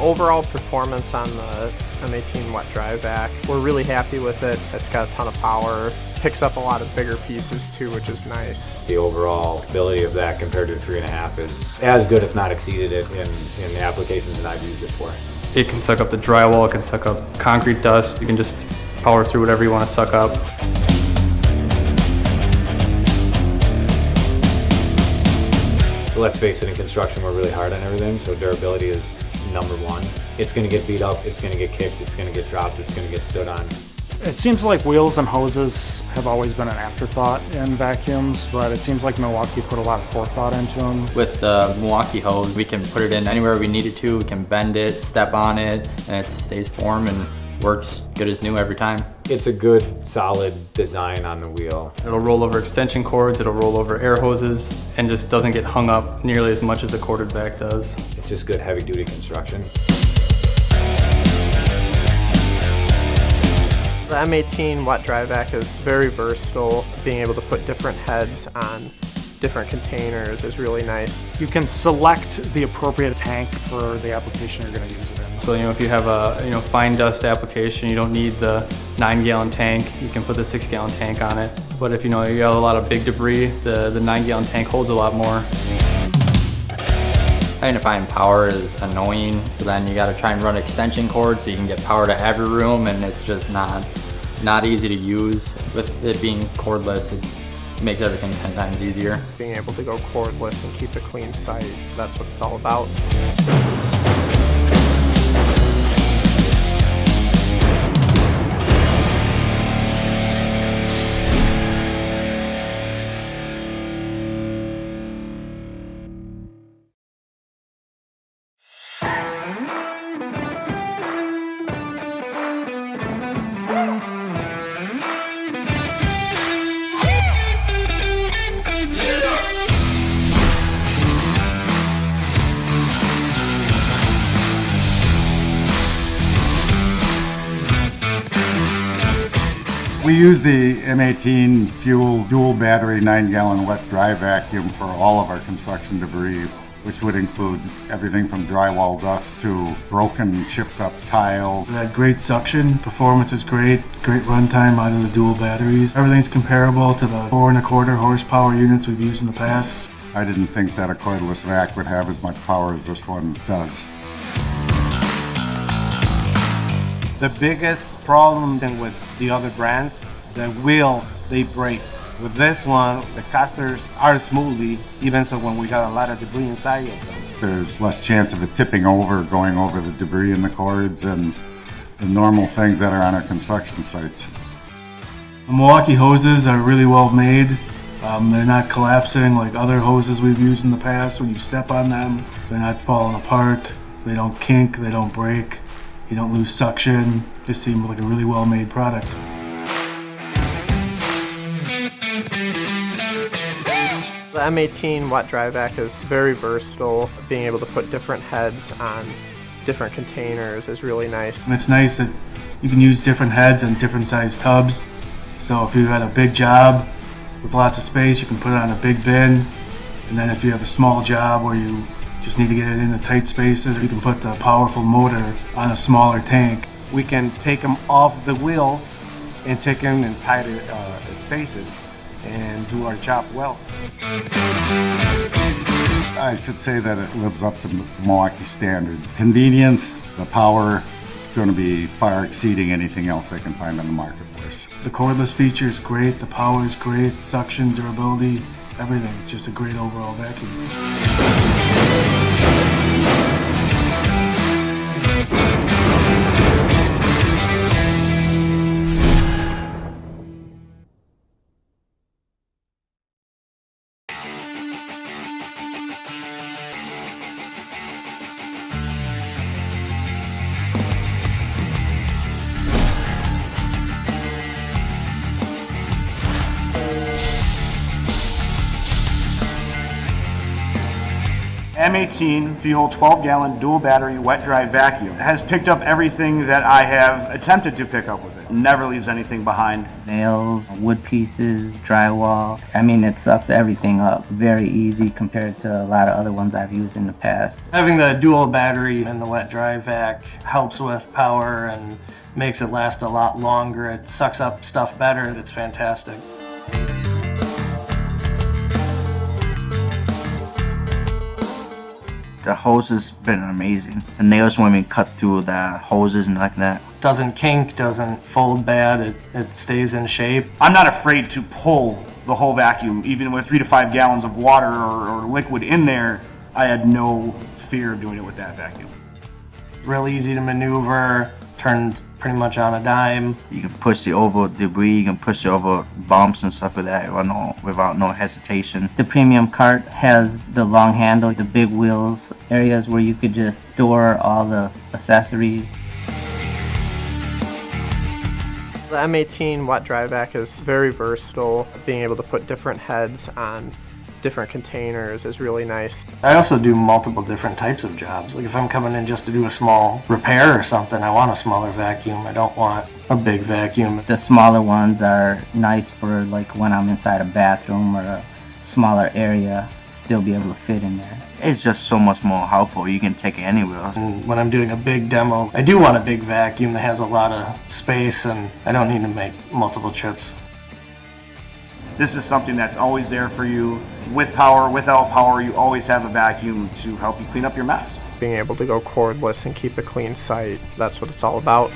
overall performance on the M18 Wet dry vac, we're really happy with it. It's got a ton of power, picks up a lot of bigger pieces too, which is nice. The overall ability of that compared to the 3.5 is as good, if not exceeded it, in the applications that I've used it for. It can suck up the drywall, it can suck up concrete dust, you can just power through whatever you want to suck up. Let's face it, in construction we're really hard on everything, so durability is number one. It's going to get beat up, it's going to get kicked, it's going to get dropped, it's going to get stood on. It seems like wheels and hoses have always been an afterthought in vacuums, but it seems like Milwaukee put a lot of forethought into them. With the Milwaukee hose, we can put it in anywhere we need it to, we can bend it, step on it, and it stays form and works good as new every time. It's a good, solid design on the wheel. It'll roll over extension cords, it'll roll over air hoses, and just doesn't get hung up nearly as much as a corded vac does. It's just good heavy-duty construction. The M18 Wet dry vac is very versatile. Being able to put different heads on different containers is really nice. You can select the appropriate tank for the application you're going to use it in. So if you have a fine dust application, you don't need the 9-gallon tank, you can put the 6-gallon tank on it. But if you have a lot of big debris, the 9-gallon tank holds a lot more. Identifying power is annoying, so then you got to try and run extension cords so you can get power to every room, and it's just not easy to use. With it being cordless, it makes everything 10 times easier. Being able to go cordless and keep a clean site, that's what it's all about. We use the M18 FUEL dual battery 9-gallon wet dry vacuum for all of our construction debris, which would include everything from drywall dust to broken, chipped up tile. It had great suction, performance is great runtime out of the dual batteries. Everything's comparable to the 4.25 horsepower units we've used in the past. I didn't think that a cordless vac would have as much power as this one does. The biggest problem with the other brands, the wheels, they break. With this one, the casters are smoothly, even so when we got a lot of debris inside of them. There's less chance of it tipping over, going over the debris in the cords and the normal things that are on our construction sites. The Milwaukee hoses are really well made. They're not collapsing like other hoses we've used in the past. When you step on them, they're not falling apart. They don't kink, they don't break. You don't lose suction. They seem like a really well-made product. The M18 Wet dry vac is very versatile. Being able to put different heads on different containers is really nice. And it's nice that you can use different heads and different size tubs. So if you had a big job with lots of space, you can put it on a big bin. And then if you have a small job where you just need to get it into tight spaces, you can put the powerful motor on a smaller tank. We can take them off the wheels and take them in tighter spaces and do our job well. I should say that it lives up to the Milwaukee standard. Convenience, the power is going to be far exceeding anything else they can find on the marketplace. The cordless feature is great, the power is great, suction, durability, everything. It's just a great overall vacuum. M18 FUEL 12-gallon dual battery wet dry vacuum has picked up everything that I have attempted to pick up with it. Never leaves anything behind. Nails, wood pieces, drywall. I mean, it sucks everything up. Very easy compared to a lot of other ones I've used in the past. Having the dual battery in the wet dry vac helps with power and makes it last a lot longer. It sucks up stuff better. It's fantastic. The hose has been amazing. The nails won't even cut through the hoses and like that. Doesn't kink, doesn't fold bad, it stays in shape. I'm not afraid to pull the whole vacuum, even with 3 to 5 gallons of water or liquid in there. I had no fear of doing it with that vacuum. Real easy to maneuver, turned pretty much on a dime. You can push it over debris, you can push it over bumps and stuff like that without no hesitation. The premium cart has the long handle, the big wheels, areas where you could just store all the accessories. The M18 Wet Dry Vac is very versatile. Being able to put different heads on different containers is really nice. I also do multiple different types of jobs. Like if I'm coming in just to do a small repair or something, I want a smaller vacuum. I don't want a big vacuum. The smaller ones are nice for like when I'm inside a bathroom or a smaller area, still be able to fit in there. It's just so much more helpful. You can take it anywhere. And when I'm doing a big demo, I do want a big vacuum that has a lot of space and I don't need to make multiple trips. This is something that's always there for you. With power, without power, you always have a vacuum to help you clean up your mess. Being able to go cordless and keep a clean site, that's what it's all about.